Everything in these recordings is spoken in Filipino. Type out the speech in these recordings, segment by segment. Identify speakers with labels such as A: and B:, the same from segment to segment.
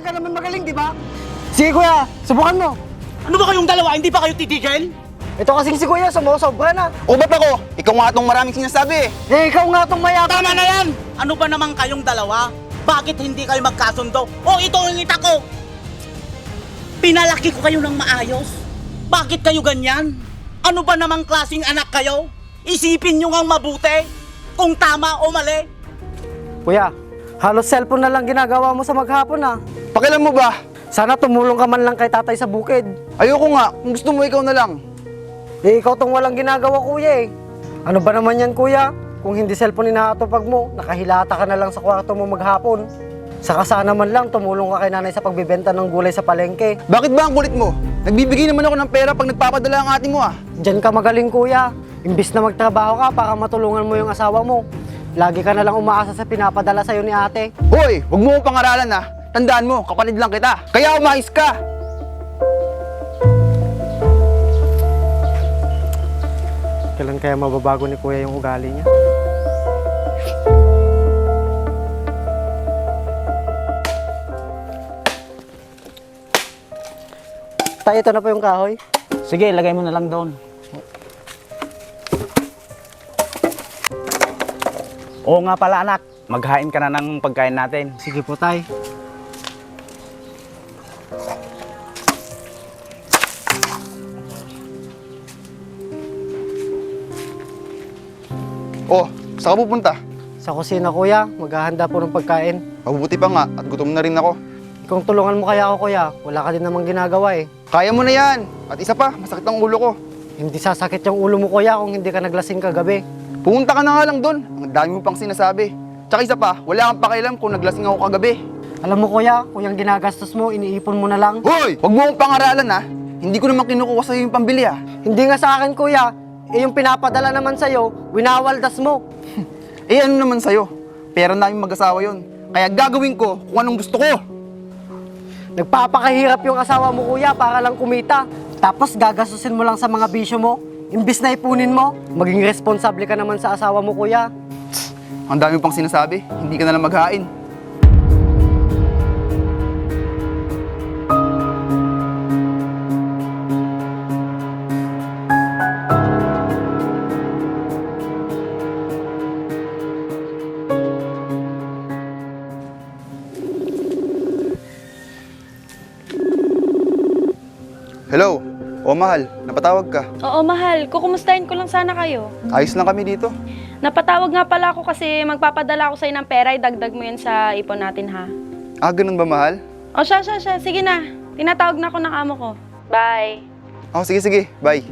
A: diyan ka naman magaling, di ba? Sige kuya, subukan mo.
B: Ano ba kayong dalawa? Hindi ba kayo titigil?
A: Ito kasing si kuya, sumusobra na.
C: O ba't ako? Ikaw nga itong maraming sinasabi eh.
A: Eh, ikaw nga itong mayabang.
B: Tama na yan! Ano ba naman kayong dalawa? Bakit hindi kayo magkasundo? O ito ang ngita ko! Pinalaki ko kayo ng maayos. Bakit kayo ganyan? Ano ba namang klaseng anak kayo? Isipin nyo ngang mabuti kung tama o mali.
A: Kuya, halos cellphone na lang ginagawa mo sa maghapon ah.
C: Pakialam mo ba?
A: Sana tumulong ka man lang kay tatay sa bukid.
C: Ayoko nga. Kung gusto mo, ikaw na lang.
A: Eh, ikaw tong walang ginagawa kuya eh. Ano ba naman yan kuya? Kung hindi cellphone inaatupag mo, nakahilata ka na lang sa kwarto mo maghapon. Saka sana man lang tumulong ka kay nanay sa pagbibenta ng gulay sa palengke.
C: Bakit ba ang kulit mo? Nagbibigay naman ako ng pera pag nagpapadala ang ate mo ah.
A: Diyan ka magaling kuya. Imbis na magtrabaho ka para matulungan mo yung asawa mo, lagi ka na lang umaasa sa pinapadala sa'yo ni ate.
C: Hoy, wag mo akong pangaralan ah. Tandaan mo, kapatid lang kita. Kaya umayos ka.
A: Kailan kaya mababago ni kuya yung ugali niya? Tay, ito na po yung kahoy.
B: Sige, lagay mo na lang doon. Oo nga pala anak, maghain ka na ng pagkain natin.
A: Sige po tay.
C: Oh, saan ka pupunta?
A: Sa kusina kuya, maghahanda po ng pagkain.
C: Mabubuti pa nga at gutom na rin ako.
A: Kung tulungan mo kaya ako kuya, wala ka din namang ginagawa eh.
C: Kaya mo na yan. At isa pa, masakit ang ulo ko.
A: Hindi sasakit yung ulo mo kuya kung hindi ka naglasing kagabi.
C: Pumunta ka na nga lang doon. Ang dami mo pang sinasabi. Tsaka isa pa, wala kang pakialam kung naglasing ako kagabi.
A: Alam mo kuya, kung yung ginagastos mo, iniipon mo na lang.
C: Hoy! Wag mo akong pangaralan ha. Hindi ko naman kinukuha sa'yo yung pambili ha.
A: Hindi nga sa akin kuya, eh yung pinapadala naman sa'yo, winawaldas mo.
C: Eh ano naman sa'yo? Pera namin mag-asawa yon. Kaya gagawin ko kung anong gusto ko.
A: Nagpapakahirap yung asawa mo kuya para lang kumita. Tapos gagastusin mo lang sa mga bisyo mo. Imbis na ipunin mo, maging responsable ka naman sa asawa mo kuya.
C: Ang dami pang sinasabi. Hindi ka na lang maghain. Hello? O mahal, napatawag ka.
D: Oo, mahal. Kukumustahin ko lang sana kayo.
C: Ayos lang kami dito.
D: Napatawag nga pala ako kasi magpapadala ako sa'yo ng pera. Idagdag mo yun sa ipon natin, ha?
C: Ah, ganun ba mahal?
D: O, siya. Sige na. Tinatawag na ako ng amo ko. Bye.
C: Oh, sige. Bye.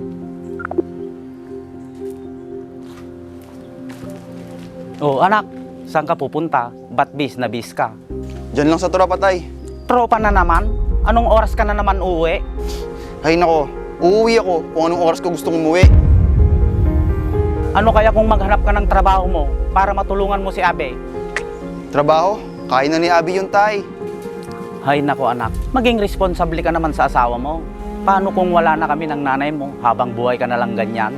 B: Oh anak, saan ka pupunta? Ba't bis na bis ka?
C: Diyan lang sa tropa tay.
B: Tropa na naman? Anong oras ka na naman uuwi?
C: Ay nako, uuwi ako kung anong oras ko gustong umuwi.
B: Ano kaya kung maghanap ka ng trabaho mo para matulungan mo si Abe?
C: Trabaho? Kaya na ni Abby yun tay.
B: Hay nako anak, maging responsable ka naman sa asawa mo. Paano kung wala na kami ng nanay mo habang buhay ka na lang ganyan?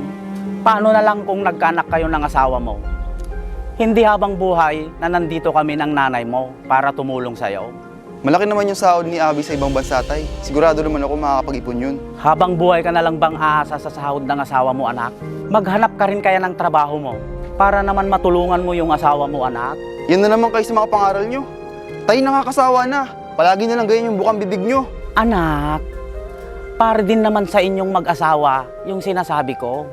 B: Paano na lang kung nagkaanak kayo ng asawa mo? Hindi habang buhay na nandito kami ng nanay mo para tumulong sa'yo.
C: Malaki naman yung sahod ni Abby sa ibang bansa tay. Sigurado naman ako makakapag-ipon yun.
B: Habang buhay ka na lang bang aasa sa sahod ng asawa mo anak? Maghanap ka rin kaya ng trabaho mo para naman matulungan mo yung asawa mo anak?
C: Yan na naman kayo sa mga pangaral nyo. Tay nakakasawa na. Palagi na lang ganyan yung bukang bibig nyo.
B: Anak, para din naman sa inyong mag-asawa yung sinasabi ko.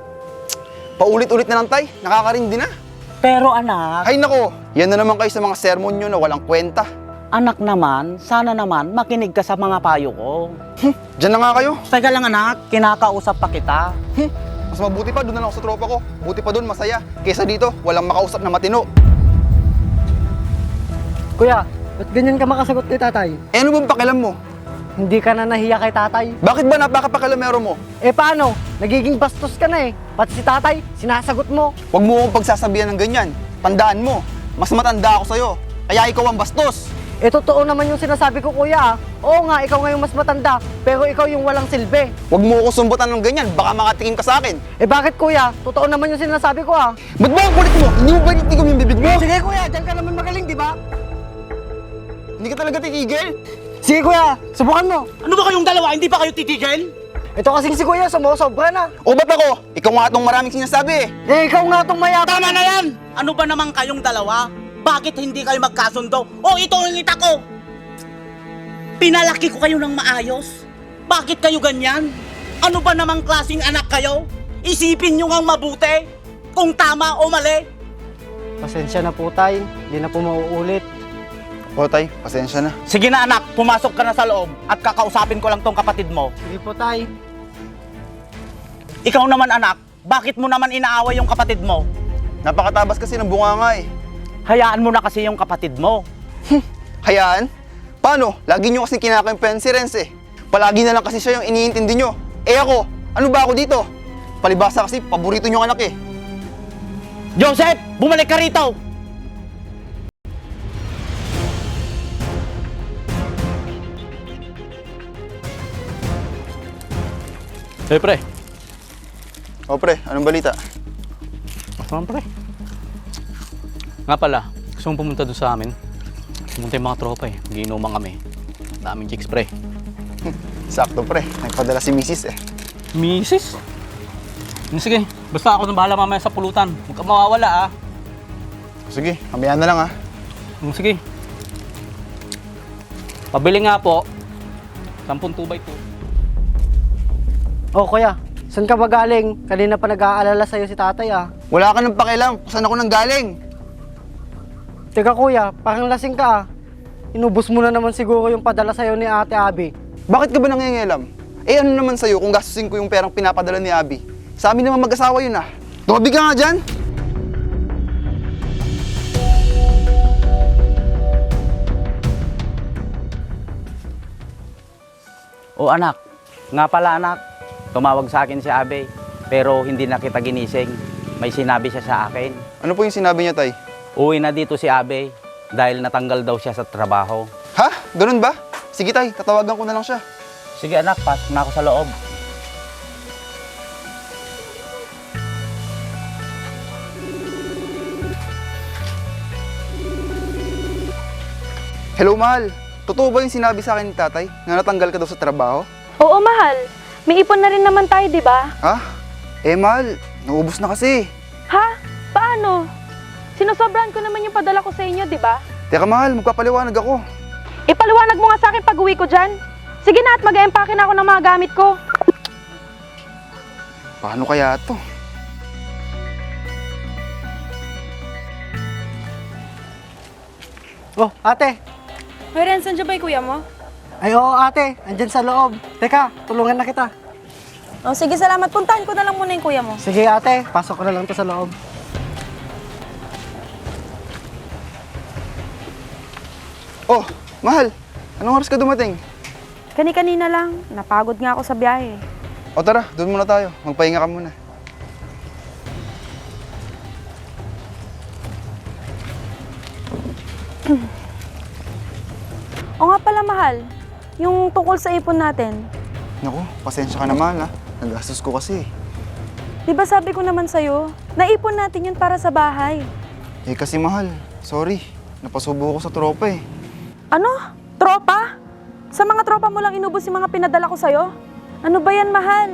C: Paulit-ulit na lang tay, nakakarindi na.
B: Pero anak,
C: Ay nako, yan na naman kayo sa mga sermon nyo na walang kwenta.
B: anak naman, sana naman makinig ka sa mga payo ko.
C: Diyan na nga kayo.
B: Teka lang anak, kinakausap pa kita.
C: Mas mabuti pa, doon na lang ako sa tropa ko. Buti pa doon, masaya. Kesa dito, walang makausap na matino.
A: Kuya, ba't ganyan ka makasagot kay tatay?
C: Eh ano bang pakialam mo?
A: Hindi ka na nahiya kay tatay.
C: Bakit ba napakapakialamero mo?
A: Eh paano? Nagiging bastos ka na eh. Pati si tatay, sinasagot mo.
C: Huwag mo akong pagsasabihan ng ganyan. Tandaan mo, mas matanda ako sa'yo. Kaya ikaw ang bastos.
A: Eh totoo naman yung sinasabi ko kuya ah. Oo nga, ikaw nga yung mas matanda, pero ikaw yung walang silbi.
C: Huwag mo ako sumbutan ng ganyan, baka makatikim ka sa akin.
A: Eh bakit kuya? Totoo naman yung sinasabi ko ah.
C: Ba't ba ang kulit mo? Hindi mo ba nitikom yung bibig mo?
A: Sige kuya, diyan ka naman magaling, di ba?
C: Hindi ka talaga titigil?
A: Sige kuya, subukan mo.
B: Ano ba kayong dalawa? Hindi ba kayo titigil?
A: Ito kasing si kuya, sumusobra na.
C: O ba't ako? Ikaw nga itong maraming sinasabi eh.
A: Eh, ikaw nga itong mayabang.
B: Tama na yan! Ano ba naman kayong dalawa? Bakit hindi kayo magkasundo? O ito ang ita ko! Pinalaki ko kayo ng maayos. Bakit kayo ganyan? Ano ba namang klaseng anak kayo? Isipin nyo ngang mabuti kung tama o mali.
A: Pasensya na po tay, hindi na po mauulit.
C: O tay, pasensya na.
B: Sige na anak, pumasok ka na sa loob at kakausapin ko lang tong kapatid mo.
A: Sige po tay.
B: Ikaw naman anak, bakit mo naman inaaway yung kapatid mo?
C: Napakatabas kasi ng bunganga eh.
B: Hayaan mo na kasi yung kapatid mo.
C: Hayaan? Paano? Lagi nyo kasi kinakampihan si Renz eh. Palagi na lang kasi siya yung iniintindi nyo. Eh ako, ano ba ako dito? Palibasa kasi, paborito nyo anak eh.
B: Joseph, bumalik ka rito!
E: Hey pre,
C: O pre, anong balita?
E: masama pre. Nga pala, gusto mong pumunta doon sa amin. Pumunta yung mga tropa eh, giinuman kami. Daming chicks pre.
C: Sakto pre, nagpadala si Mrs. eh.
E: Misis? Sige, basta ako nang bahala mamaya sa pulutan. Huwag ka mawawala ah.
C: Sige, mamaya na lang ah.
E: Sige. Pabili nga po. 10 2x2.
A: Oh kuya, saan ka ba galing? Kanina pa nag-aalala sa'yo si tatay ah.
C: Wala ka nang pakialam kung saan ako nang galing.
A: Teka kuya, parang lasing ka ah. Inubos mo na naman siguro yung padala sa'yo ni Ate Abby.
C: Bakit ka ba nangingialam? Eh ano naman sa'yo kung gastusin ko yung perang pinapadala ni Abby? Sa amin naman mag-asawa yun ah. Tumabi ka nga dyan!
B: O anak, nga pala anak, tumawag sa akin si Abe, pero hindi na kita ginising. May sinabi siya sa akin.
C: Ano po yung sinabi niya, tay?
B: Uwi na dito si Abe dahil natanggal daw siya sa trabaho.
C: Ha? Ganun ba? Sige tay, tatawagan ko na lang siya.
B: Sige anak, pasok na ako sa loob.
C: Hello, mahal. Totoo ba yung sinabi sa akin ni tatay na natanggal ka daw sa trabaho?
D: Oo, mahal. May ipon na rin naman tayo, di ba?
C: Ha? Eh, mahal. Naubos na kasi.
D: Ha? Paano? Sinosobrahan ko naman yung padala ko sa inyo, di ba?
C: Teka, mahal. Magpapaliwanag ako.
D: Ipaliwanag mo nga sa akin pag uwi ko dyan. Sige na at mag-empake na ako ng mga gamit ko.
C: Paano kaya to?
A: Oh, ate.
D: Hoy, Renz, nandiyan ba yung kuya mo?
A: Ay oo ate, andyan sa loob. Teka, tulungan na kita.
D: Oh, sige, salamat. Puntahan ko na lang muna yung kuya mo.
A: Sige ate, pasok ko na lang to sa loob.
C: Oh, mahal. Anong oras ka dumating?
D: Kani-kanina lang. Napagod nga ako sa biyahe.
C: O tara, doon muna tayo. Magpahinga ka muna.
D: O nga pala, mahal. Yung tungkol sa ipon natin.
C: Naku, pasensya ka naman ha. Nagastos ko kasi.
D: Di ba sabi ko naman sa'yo, naipon natin yun para sa bahay.
C: Eh kasi mahal, sorry. Napasubo ko sa tropa eh.
D: Ano? Tropa? Sa mga tropa mo lang inubos yung mga pinadala ko sa'yo? Ano ba yan, mahal?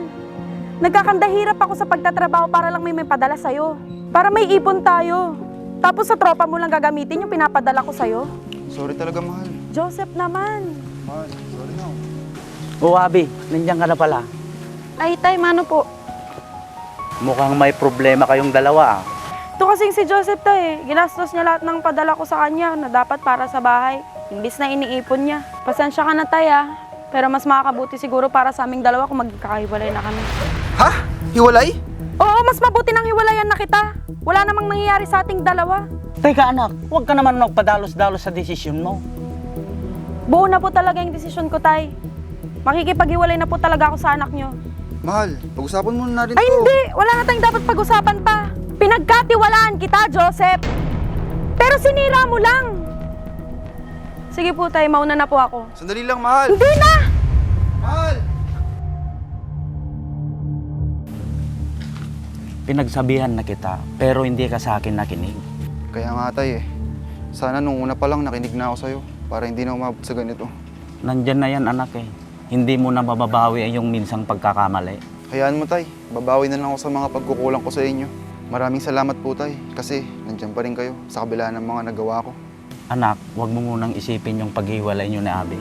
D: Nagkakandahirap ako sa pagtatrabaho para lang may padala sa'yo. Para may ipon tayo. Tapos sa tropa mo lang gagamitin yung pinapadala ko sa'yo?
C: Sorry talaga mahal.
D: Joseph naman.
C: Mahal, sorry na.
B: O Abe, nandiyan ka na pala.
D: Ay, tay, mano po?
B: Mukhang may problema kayong dalawa ah.
D: Ito kasing si Joseph tay, ginastos niya lahat ng padala ko sa kanya na dapat para sa bahay. Imbis na iniipon niya. Pasensya ka na tay ah. Pero mas makakabuti siguro para sa aming dalawa kung magkakahiwalay na kami.
C: Ha? Hiwalay?
D: Oo, mas mabuti nang hiwalayan na kita. Wala namang nangyayari sa ating dalawa.
B: Teka anak, huwag ka naman magpadalos-dalos sa desisyon mo.
D: Buo na po talaga yung desisyon ko, tay. Makikipaghiwalay na po talaga ako sa anak nyo.
C: Mahal, pag-usapan mo na rin
D: Ay
C: to.
D: hindi! Wala na tayong dapat pag-usapan pa. Pinagkatiwalaan kita, Joseph. Pero sinira mo lang. Sige po, tay. Mauna na po ako.
C: Sandali lang, mahal.
D: Hindi na!
C: Mahal!
B: Pinagsabihan na kita, pero hindi ka sa akin nakinig.
C: Kaya nga tay eh. Sana nung una pa lang nakinig na ako sa'yo para hindi na umabot sa ganito.
B: Nandyan na yan anak eh. Hindi mo na mababawi ang yung minsang pagkakamali.
C: Hayaan mo, tay. Babawi na lang ako sa mga pagkukulang ko sa inyo. Maraming salamat po, tay. Kasi nandiyan pa rin kayo sa kabila ng mga nagawa ko.
B: Anak, huwag mo munang isipin yung paghiwalay niyo ni Abi.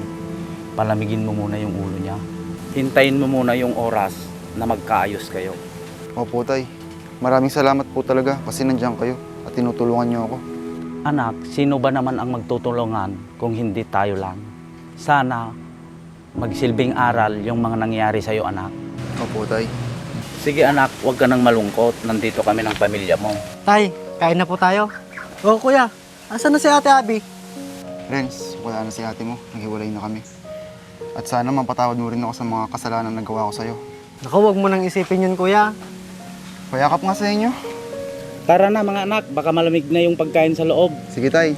B: Palamigin mo muna yung ulo niya. Hintayin mo muna yung oras na magkaayos kayo.
C: Opo, tay. Maraming salamat po talaga kasi nandiyan kayo at tinutulungan niyo ako.
B: Anak, sino ba naman ang magtutulungan kung hindi tayo lang? Sana magsilbing aral yung mga nangyari sa'yo, anak.
C: Opo, tay.
B: Sige anak, huwag ka nang malungkot. Nandito kami ng pamilya mo.
A: Tay, kain na po tayo. Oo kuya, asan na si Ate Abby?
C: Renz, wala na si ate mo. Naghiwalay na kami. At sana mapatawad mo rin ako sa mga kasalanan na nagawa ko sa'yo.
A: Naku, huwag mo nang isipin yun kuya.
C: Payakap nga sa inyo.
B: Tara na mga anak, baka malamig na yung pagkain sa loob.
C: Sige, tay.